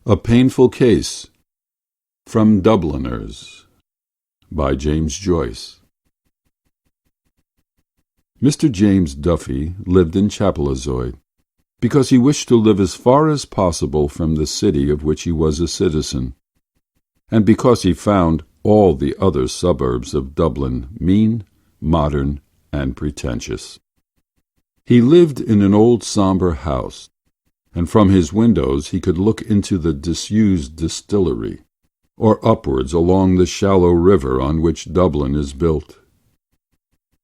A Painful Case from Dubliners by James Joyce. Mr. James Duffy lived in Chapelizod because he wished to live as far as possible from the city of which he was a citizen, and because he found all the other suburbs of Dublin mean, modern, and pretentious. He lived in an old sombre house, and from his windows he could look into the disused distillery, or upwards along the shallow river on which Dublin is built.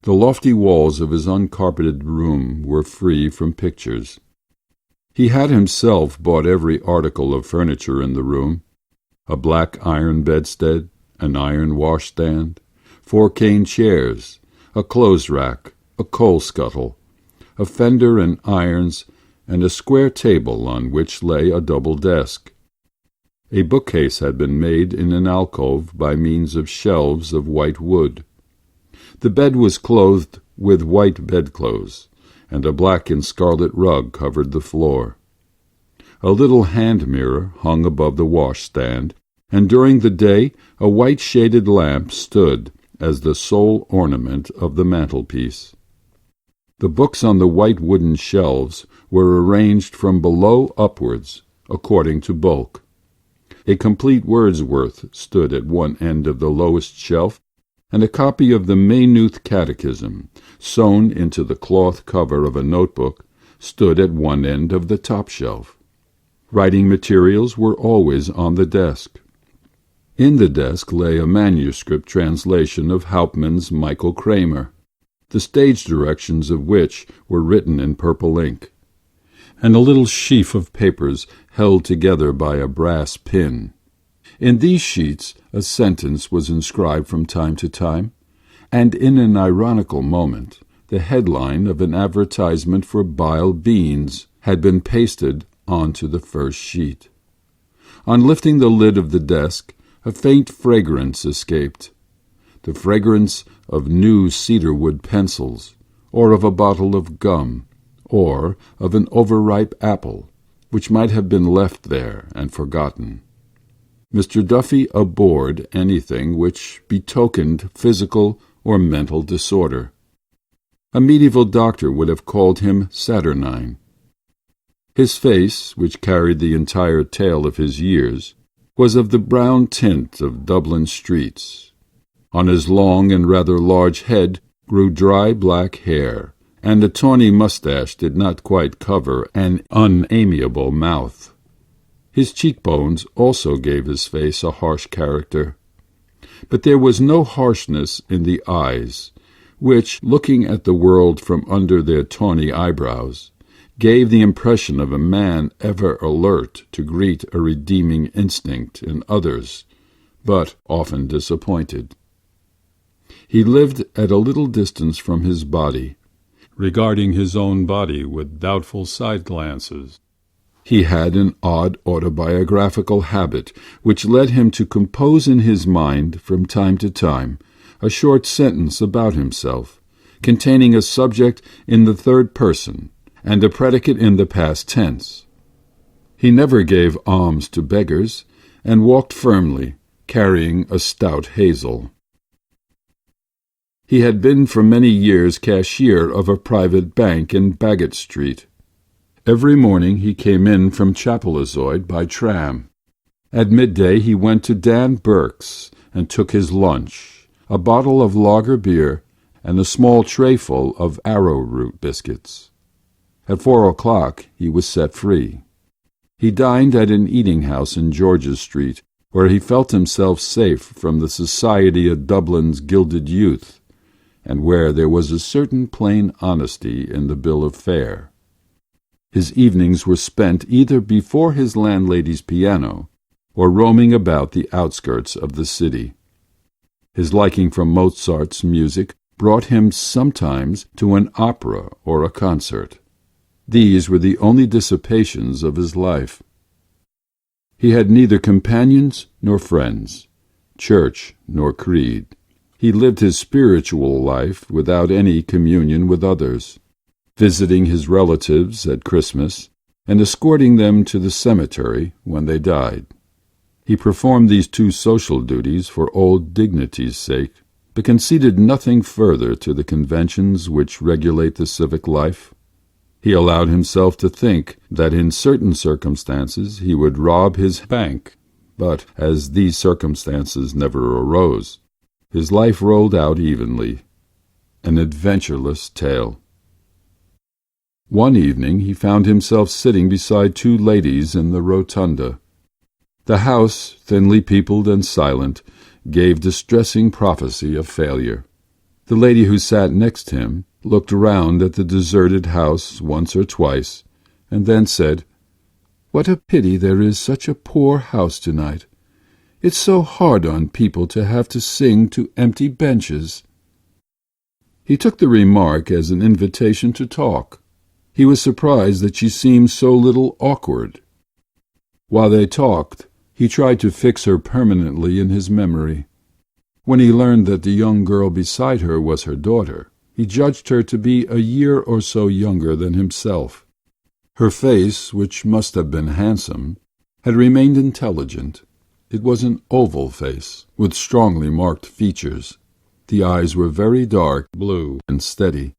The lofty walls of his uncarpeted room were free from pictures. He had himself bought every article of furniture in the room: a black iron bedstead, an iron washstand, 4 cane chairs, a clothes-rack, a coal-scuttle, a fender and irons, and a square table on which lay a double desk. A bookcase had been made in an alcove by means of shelves of white wood. The bed was clothed with white bedclothes, and a black and scarlet rug covered the floor. A little hand mirror hung above the washstand, and during the day a white shaded lamp stood as the sole ornament of the mantelpiece. The books on the white wooden shelves were arranged from below upwards, according to bulk. A complete Wordsworth stood at one end of the lowest shelf, and a copy of the Maynooth Catechism, sewn into the cloth cover of a notebook, stood at one end of the top shelf. Writing materials were always on the desk. In the desk lay a manuscript translation of Hauptmann's Michael Kramer, the stage directions of which were written in purple ink, and a little sheaf of papers held together by a brass pin. In these sheets a sentence was inscribed from time to time, and in an ironical moment the headline of an advertisement for Bile beans had been pasted onto the first sheet. On lifting the lid of the desk, a faint fragrance escaped, the fragrance of new cedarwood pencils, or of a bottle of gum, or of an overripe apple, which might have been left there and forgotten. Mr. Duffy abhorred anything which betokened physical or mental disorder. A medieval doctor would have called him saturnine. His face, which carried the entire tale of his years, was of the brown tint of Dublin streets. On his long and rather large head grew dry black hair, and a tawny moustache did not quite cover an unamiable mouth. His cheekbones also gave his face a harsh character, but there was no harshness in the eyes, which, looking at the world from under their tawny eyebrows, gave the impression of a man ever alert to greet a redeeming instinct in others, but often disappointed. He lived at a little distance from his body, regarding his own body with doubtful side-glances. He had an odd autobiographical habit which led him to compose in his mind from time to time a short sentence about himself, containing a subject in the third person and a predicate in the past tense. He never gave alms to beggars, and walked firmly, carrying a stout hazel. He had been for many years cashier of a private bank in Baggot Street. Every morning he came in from Chapelizod by tram. At midday he went to Dan Burke's and took his lunch, a bottle of lager beer and a small trayful of arrowroot biscuits. At 4 o'clock he was set free. He dined at an eating-house in George's Street, where he felt himself safe from the society of Dublin's gilded youth, and where there was a certain plain honesty in the bill of fare. His evenings were spent either before his landlady's piano or roaming about the outskirts of the city. His liking for Mozart's music brought him sometimes to an opera or a concert. These were the only dissipations of his life. He had neither companions nor friends, church nor creed. He lived his spiritual life without any communion with others, visiting his relatives at Christmas and escorting them to the cemetery when they died. He performed these two social duties for old dignity's sake, but conceded nothing further to the conventions which regulate the civic life. He allowed himself to think that in certain circumstances he would rob his bank, but as these circumstances never arose, his life rolled out evenly, an adventureless tale. One evening he found himself sitting beside two ladies in the rotunda. The house, thinly peopled and silent, gave distressing prophecy of failure. The lady who sat next him looked round at the deserted house once or twice, and then said, "What a pity there is such a poor house tonight. It's so hard on people to have to sing to empty benches." He took the remark as an invitation to talk. He was surprised that she seemed so little awkward. While they talked, he tried to fix her permanently in his memory. When he learned that the young girl beside her was her daughter, he judged her to be a year or so younger than himself. Her face, which must have been handsome, had remained intelligent. It was an oval face, with strongly marked features. The eyes were very dark blue and steady.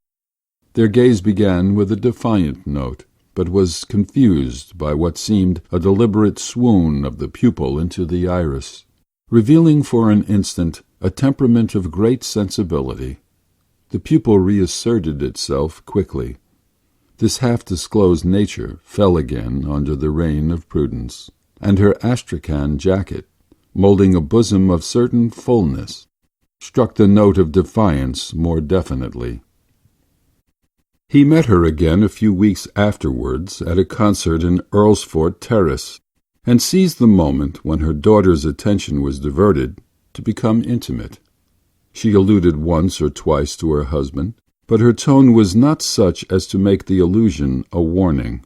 Their gaze began with a defiant note, but was confused by what seemed a deliberate swoon of the pupil into the iris, revealing for an instant a temperament of great sensibility. The pupil reasserted itself quickly. This half-disclosed nature fell again under the rein of prudence, and her astrakhan jacket, moulding a bosom of certain fullness, struck the note of defiance more definitely. He met her again a few weeks afterwards at a concert in Earlsfort Terrace, and seized the moment when her daughter's attention was diverted to become intimate. She alluded once or twice to her husband, but her tone was not such as to make the allusion a warning.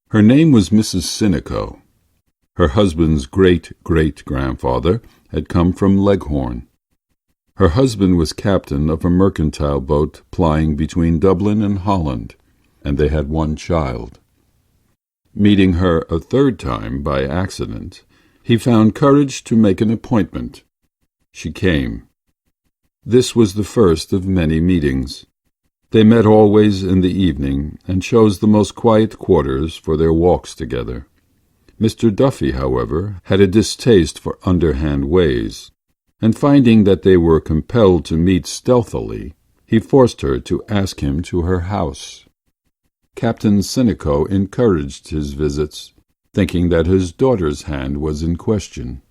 Her name was Mrs. Sinico. Her husband's great-great-grandfather had come from Leghorn. Her husband was captain of a mercantile boat plying between Dublin and Holland, and they had one child. Meeting her a third time by accident, he found courage to make an appointment. She came. This was the first of many meetings. They met always in the evening and chose the most quiet quarters for their walks together. Mr. Duffy, however, had a distaste for underhand ways, and finding that they were compelled to meet stealthily, he forced her to ask him to her house. Captain Sinico encouraged his visits, thinking that his daughter's hand was in question.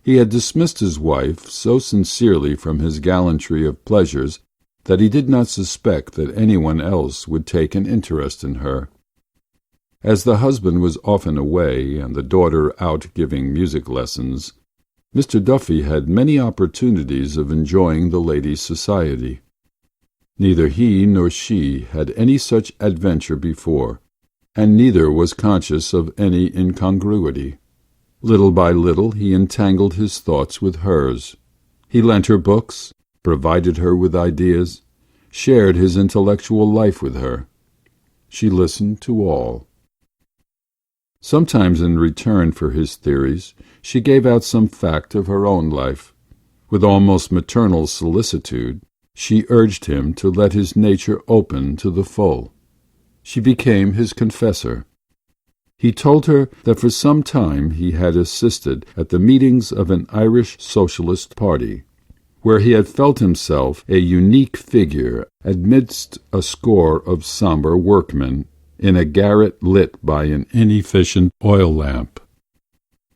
He had dismissed his wife so sincerely from his gallantry of pleasures that he did not suspect that anyone else would take an interest in her. As the husband was often away and the daughter out giving music lessons, Mr. Duffy had many opportunities of enjoying the lady's society. Neither he nor she had any such adventure before, and neither was conscious of any incongruity. Little by little he entangled his thoughts with hers. He lent her books, provided her with ideas, shared his intellectual life with her. She listened to all. Sometimes in return for his theories, she gave out some fact of her own life. With almost maternal solicitude, she urged him to let his nature open to the full. She became his confessor. He told her that for some time he had assisted at the meetings of an Irish Socialist party, where he had felt himself a unique figure amidst a score of sombre workmen in a garret lit by an inefficient oil lamp.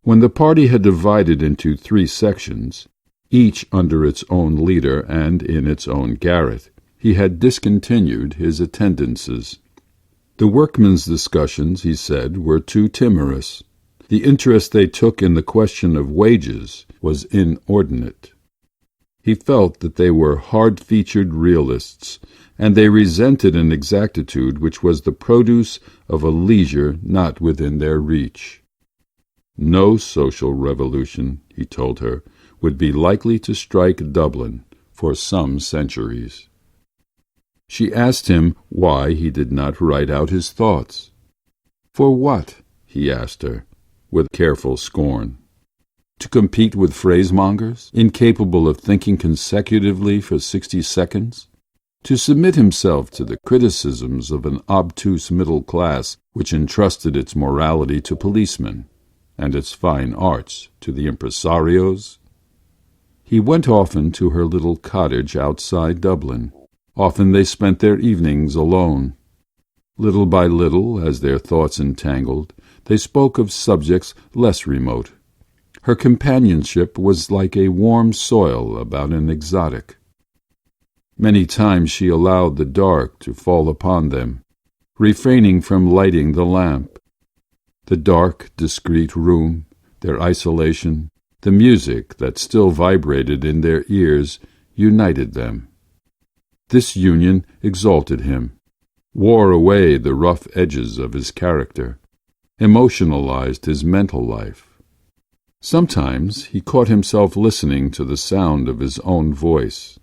When the party had divided into 3 sections, each under its own leader and in its own garret, he had discontinued his attendances. The workmen's discussions, he said, were too timorous. The interest they took in the question of wages was inordinate. He felt that they were hard-featured realists, and they resented an exactitude which was the produce of a leisure not within their reach. No social revolution, he told her, would be likely to strike Dublin for some centuries. She asked him why he did not write out his thoughts. For what? He asked her, with careful scorn. To compete with phrasemongers, incapable of thinking consecutively for 60 seconds? To submit himself to the criticisms of an obtuse middle class which entrusted its morality to policemen, and its fine arts to the impresarios? He went often to her little cottage outside Dublin. Often they spent their evenings alone. Little by little, as their thoughts entangled, they spoke of subjects less remote. Her companionship was like a warm soil about an exotic. Many times she allowed the dark to fall upon them, refraining from lighting the lamp. The dark, discreet room, their isolation, the music that still vibrated in their ears united them. This union exalted him, wore away the rough edges of his character, emotionalized his mental life. Sometimes he caught himself listening to the sound of his own voice.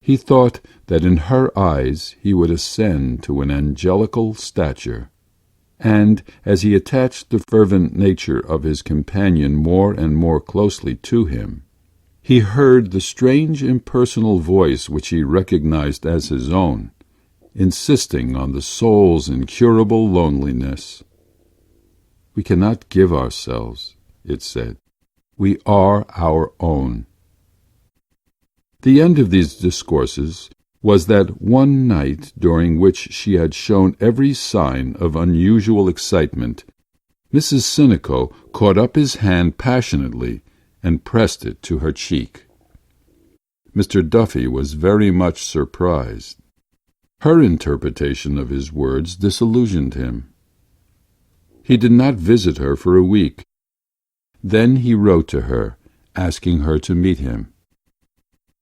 He thought that in her eyes he would ascend to an angelical stature, and as he attached the fervent nature of his companion more and more closely to him, he heard the strange impersonal voice which he recognized as his own, insisting on the soul's incurable loneliness. "We cannot give ourselves," it said. "We are our own." The end of these discourses was that one night during which she had shown every sign of unusual excitement, Mrs. Sinico caught up his hand passionately and pressed it to her cheek. Mr. Duffy was very much surprised. Her interpretation of his words disillusioned him. He did not visit her for a week. Then he wrote to her, asking her to meet him.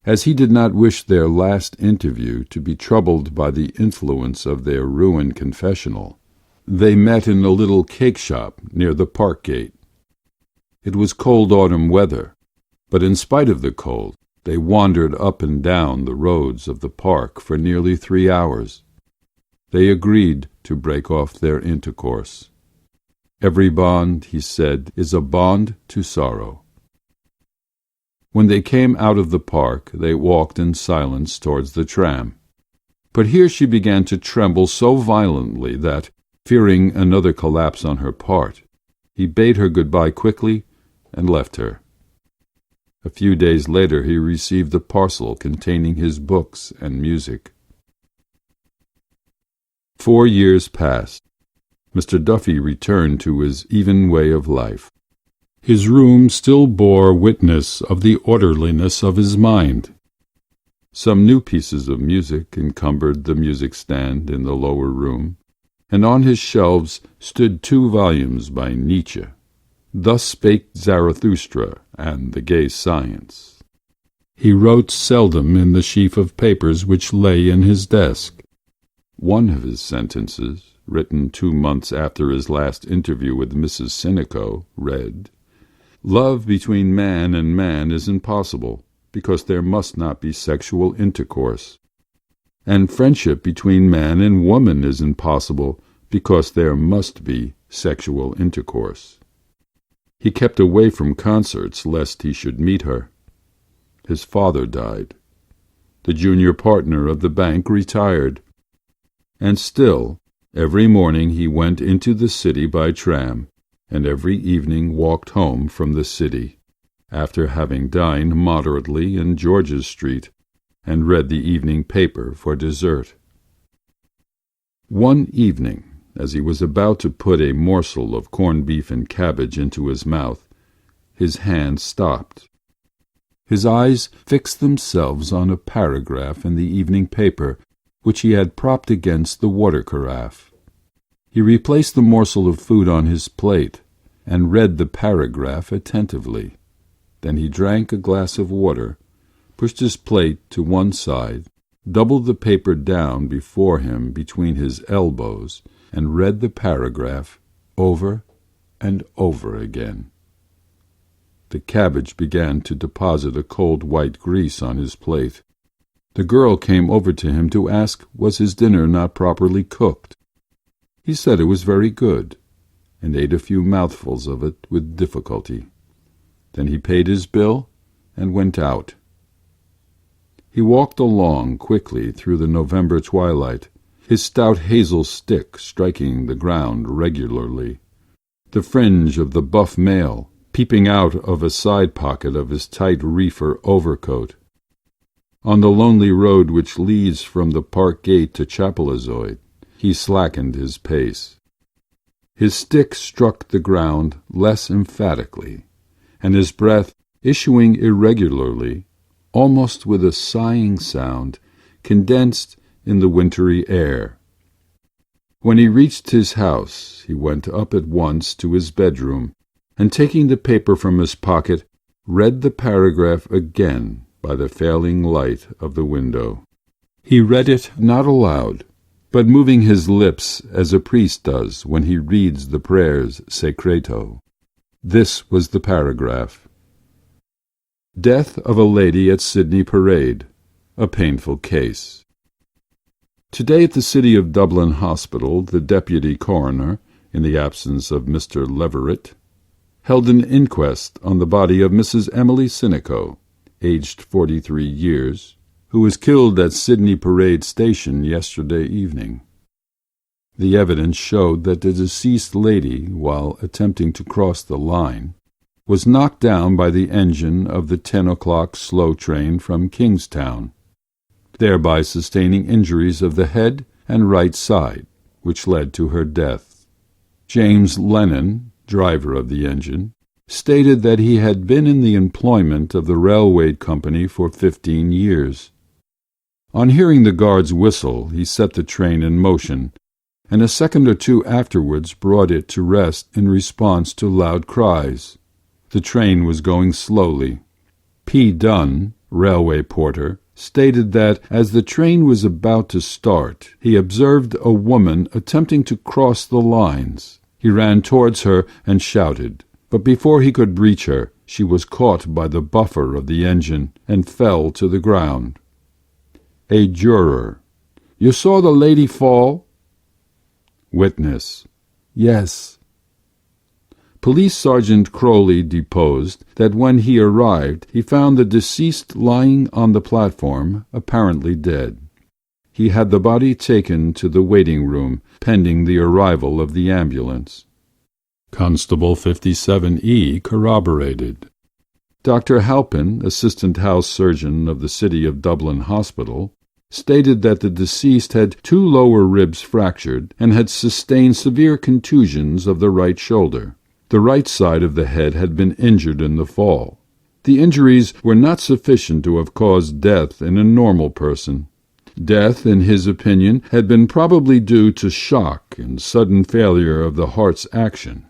As he did not wish their last interview to be troubled by the influence of their ruined confessional, they met in a little cake shop near the park gate. It was cold autumn weather, but in spite of the cold, they wandered up and down the roads of the park for nearly 3 hours. They agreed to break off their intercourse. Every bond, he said, is a bond to sorrow. When they came out of the park, they walked in silence towards the tram. But here she began to tremble so violently that, fearing another collapse on her part, he bade her good-bye quickly and left her. A few days later he received a parcel containing his books and music. 4 years passed. Mr. Duffy returned to his even way of life. His room still bore witness of the orderliness of his mind. Some new pieces of music encumbered the music-stand in the lower room, and on his shelves stood 2 volumes by Nietzsche. Thus spake Zarathustra and the gay science. He wrote seldom in the sheaf of papers which lay in his desk. One of his sentences, written 2 months after his last interview with Mrs. Sinico, read, "Love between man and man is impossible, because there must not be sexual intercourse. And friendship between man and woman is impossible, because there must be sexual intercourse." He kept away from concerts lest he should meet her. His father died. The junior partner of the bank retired. And still, every morning he went into the city by tram, and every evening walked home from the city, after having dined moderately in George's Street and read the evening paper for dessert. One evening, as he was about to put a morsel of corned beef and cabbage into his mouth, his hand stopped. His eyes fixed themselves on a paragraph in the evening paper which he had propped against the water carafe. He replaced the morsel of food on his plate and read the paragraph attentively. Then he drank a glass of water, pushed his plate to one side, doubled the paper down before him between his elbows, and read the paragraph over and over again. The cabbage began to deposit a cold white grease on his plate. The girl came over to him to ask was his dinner not properly cooked. He said it was very good, and ate a few mouthfuls of it with difficulty. Then he paid his bill and went out. He walked along quickly through the November twilight, his stout hazel stick striking the ground regularly, the fringe of the buff mail peeping out of a side pocket of his tight reefer overcoat. On the lonely road which leads from the park gate to Chapelizod, he slackened his pace. His stick struck the ground less emphatically, and his breath, issuing irregularly, almost with a sighing sound, condensed in the wintry air. When he reached his house, he went up at once to his bedroom, and taking the paper from his pocket, read the paragraph again by the failing light of the window. He read it not aloud, but moving his lips as a priest does when he reads the prayers secreto. This was the paragraph: Death of a lady at Sydney Parade. A painful case. Today at the City of Dublin Hospital, the deputy coroner, in the absence of Mr. Leverett, held an inquest on the body of Mrs. Emily Sinico, aged 43 years, who was killed at Sydney Parade Station yesterday evening. The evidence showed that the deceased lady, while attempting to cross the line, was knocked down by the engine of the 10 o'clock slow train from Kingstown, thereby sustaining injuries of the head and right side, which led to her death. James Lennon, driver of the engine, stated that he had been in the employment of the railway company for 15 years. On hearing the guard's whistle, he set the train in motion, and a second or two afterwards brought it to rest in response to loud cries. The train was going slowly. P. Dunn, railway porter, stated that as the train was about to start, he observed a woman attempting to cross the lines. He ran towards her and shouted, but before he could reach her, she was caught by the buffer of the engine and fell to the ground. A juror: You saw the lady fall? Witness: Yes. Police Sergeant Crowley deposed that when he arrived he found the deceased lying on the platform, apparently dead. He had the body taken to the waiting room pending the arrival of the ambulance. Constable 57E corroborated. Dr. Halpin, assistant house surgeon of the City of Dublin Hospital, stated that the deceased had 2 lower ribs fractured and had sustained severe contusions of the right shoulder. The right side of the head had been injured in the fall. The injuries were not sufficient to have caused death in a normal person. Death, in his opinion, had been probably due to shock and sudden failure of the heart's action.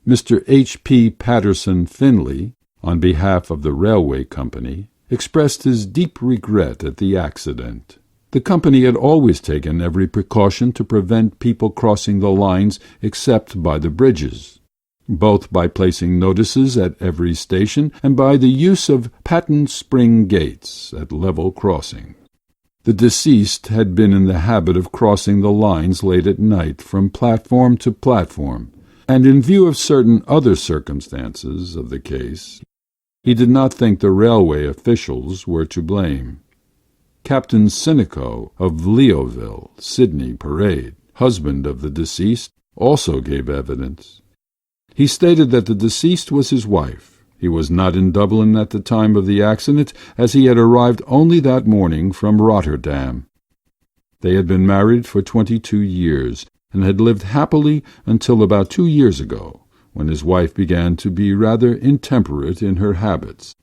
Mr. H. P. Patterson Finley, on behalf of the railway company, expressed his deep regret at the accident. The company had always taken every precaution to prevent people crossing the lines except by the bridges, both by placing notices at every station and by the use of patent spring gates at level crossing. The deceased had been in the habit of crossing the lines late at night from platform to platform, and in view of certain other circumstances of the case, he did not think the railway officials were to blame. Captain Sinico of Leoville, Sydney Parade, husband of the deceased, also gave evidence. He stated that the deceased was his wife. He was not in Dublin at the time of the accident, as he had arrived only that morning from Rotterdam. They had been married for 22 years and had lived happily until about 2 years ago, when his wife began to be rather intemperate in her habits.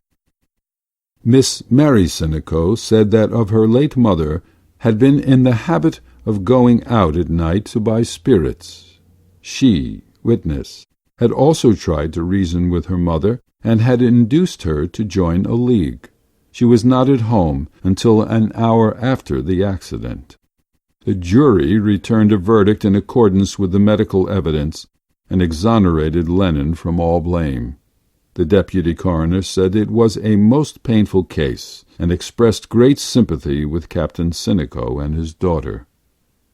Miss Mary Sinico said that of her late mother had been in the habit of going out at night to buy spirits. She, witness, had also tried to reason with her mother and had induced her to join a league. She was not at home until an hour after the accident. The jury returned a verdict in accordance with the medical evidence and exonerated Lennon from all blame. The deputy coroner said it was a most painful case and expressed great sympathy with Captain Sinico and his daughter.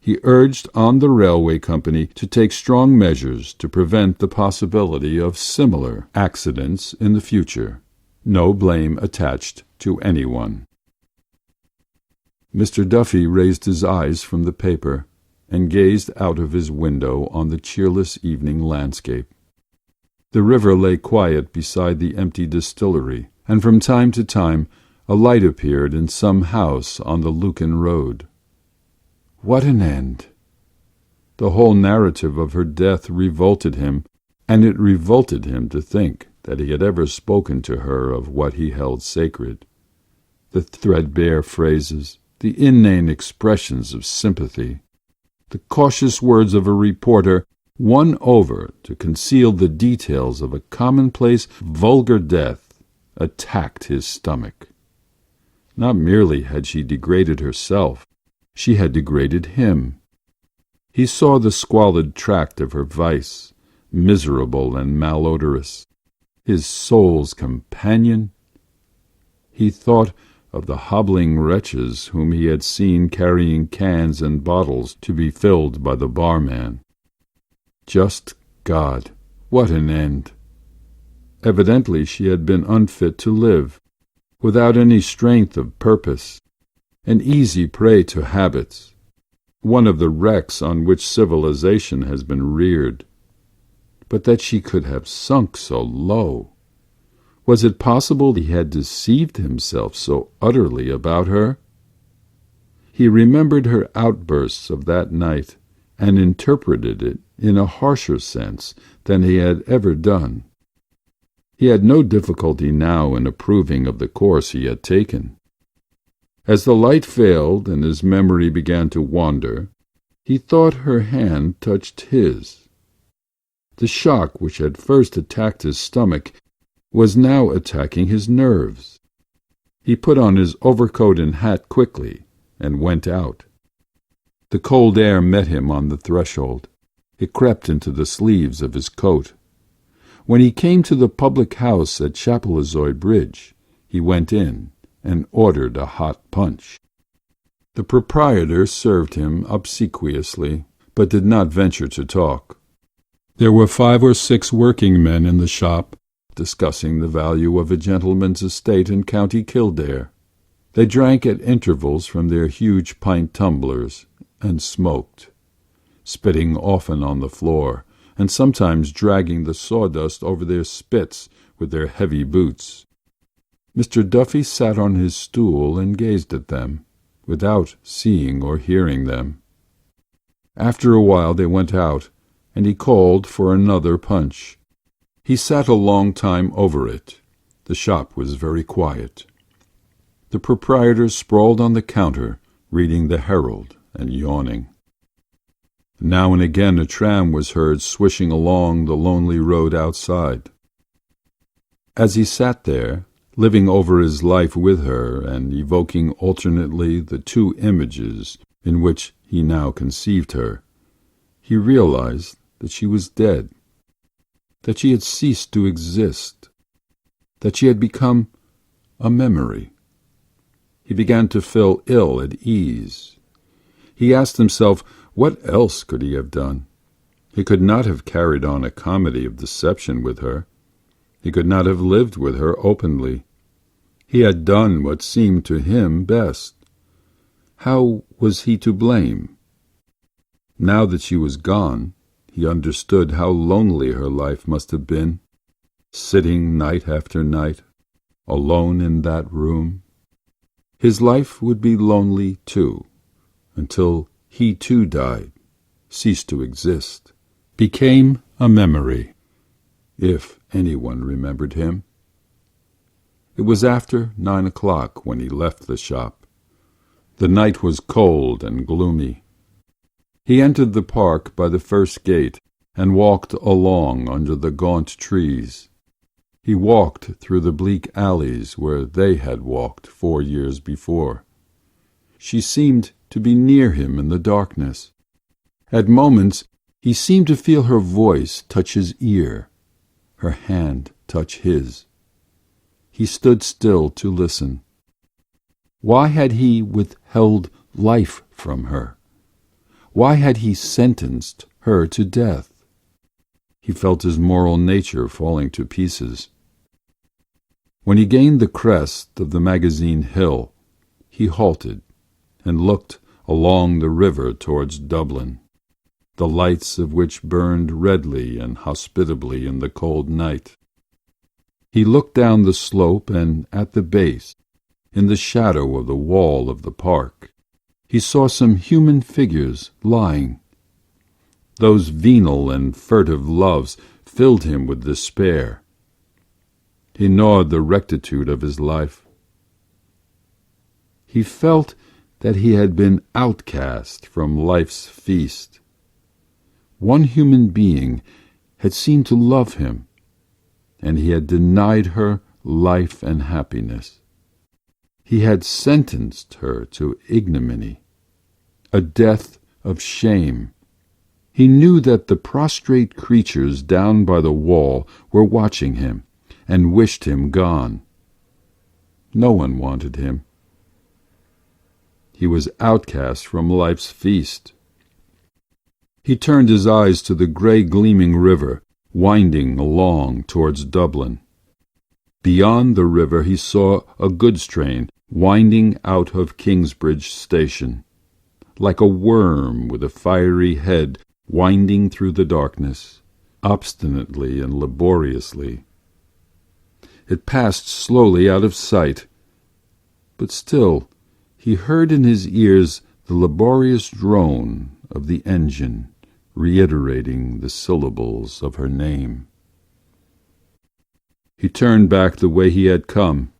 he urged on the railway company to take strong measures to prevent the possibility of similar accidents in the future. No blame attached to anyone. Mr. Duffy raised his eyes from the paper and gazed out of his window on the cheerless evening landscape. The river lay quiet beside the empty distillery, and from time to time a light appeared in some house on the Lucan road. What an end! The whole narrative of her death revolted him, and it revolted him to think that he had ever spoken to her of what he held sacred. The threadbare phrases, the inane expressions of sympathy, the cautious words of a reporter won over to conceal the details of a commonplace, vulgar death, attacked his stomach. Not merely had she degraded herself, she had degraded him. He saw the squalid tract of her vice, miserable and malodorous, his soul's companion. He thought of the hobbling wretches whom he had seen carrying cans and bottles to be filled by the barman. Just God, what an end! Evidently she had been unfit to live, without any strength of purpose, an easy prey to habits, one of the wrecks on which civilization has been reared. But that she could have sunk so low! Was it possible he had deceived himself so utterly about her? He remembered her outbursts of that night and interpreted it in a harsher sense than he had ever done. He had no difficulty now in approving of the course he had taken. As the light failed and his memory began to wander, he thought her hand touched his. The shock which had first attacked his stomach was now attacking his nerves. He put on his overcoat and hat quickly and went out. The cold air met him on the threshold. It crept into the sleeves of his coat. When he came to the public house at Chapelizod Bridge, he went in and ordered a hot punch. The proprietor served him obsequiously, but did not venture to talk. There were 5 or 6 working men in the shop, discussing the value of a gentleman's estate in County Kildare. They drank at intervals from their huge pint tumblers and smoked, spitting often on the floor, and sometimes dragging the sawdust over their spits with their heavy boots. Mr. Duffy sat on his stool and gazed at them, without seeing or hearing them. After a while they went out, and he called for another punch. He sat a long time over it. The shop was very quiet. The proprietor sprawled on the counter, reading the Herald and yawning. Now and again a tram was heard swishing along the lonely road outside. As he sat there, living over his life with her and evoking alternately the 2 images in which he now conceived her, he realized that she was dead, that she had ceased to exist, that she had become a memory. He began to feel ill at ease. He asked himself, what else could he have done? He could not have carried on a comedy of deception with her. He could not have lived with her openly. He had done what seemed to him best. How was he to blame? Now that she was gone, he understood how lonely her life must have been, sitting night after night, alone in that room. His life would be lonely too, until he too died, ceased to exist, became a memory, if anyone remembered him. It was after 9 o'clock when he left the shop. The night was cold and gloomy. He entered the park by the first gate and walked along under the gaunt trees. He walked through the bleak alleys where they had walked 4 years before. She seemed to be near him in the darkness. At moments he seemed to feel her voice touch his ear, her hand touch his. He stood still to listen. Why had he withheld life from her? Why had he sentenced her to death? He felt his moral nature falling to pieces. When he gained the crest of the magazine hill, he halted and looked along the river towards Dublin, the lights of which burned redly and hospitably in the cold night. He looked down the slope, and at the base, in the shadow of the wall of the park, he saw some human figures lying. Those venal and furtive loves filled him with despair. He gnawed the rectitude of his life. He felt that he had been outcast from life's feast. One human being had seemed to love him, and he had denied her life and happiness. He had sentenced her to ignominy, a death of shame. He knew that the prostrate creatures down by the wall were watching him and wished him gone. No one wanted him. He was outcast from life's feast. He turned his eyes to the grey gleaming river winding along towards Dublin. Beyond the river he saw a goods train winding out of Kingsbridge station, like a worm with a fiery head winding through the darkness, obstinately and laboriously. It passed slowly out of sight, but still he heard in his ears the laborious drone of the engine reiterating the syllables of her name. He turned back the way he had come,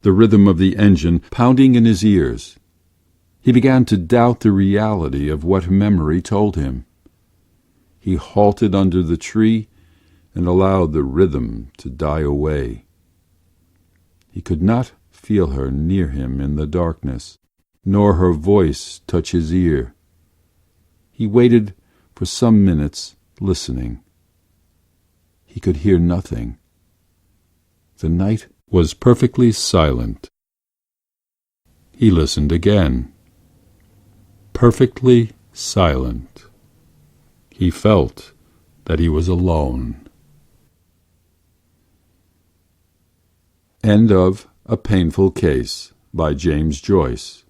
the rhythm of the engine pounding in his ears. He began to doubt the reality of what memory told him. He halted under the tree and allowed the rhythm to die away. He could not feel her near him in the darkness, nor her voice touch his ear. He waited for some minutes, listening. He could hear nothing. The night was perfectly silent. He listened again. Perfectly silent. He felt that he was alone. End of A Painful Case by James Joyce.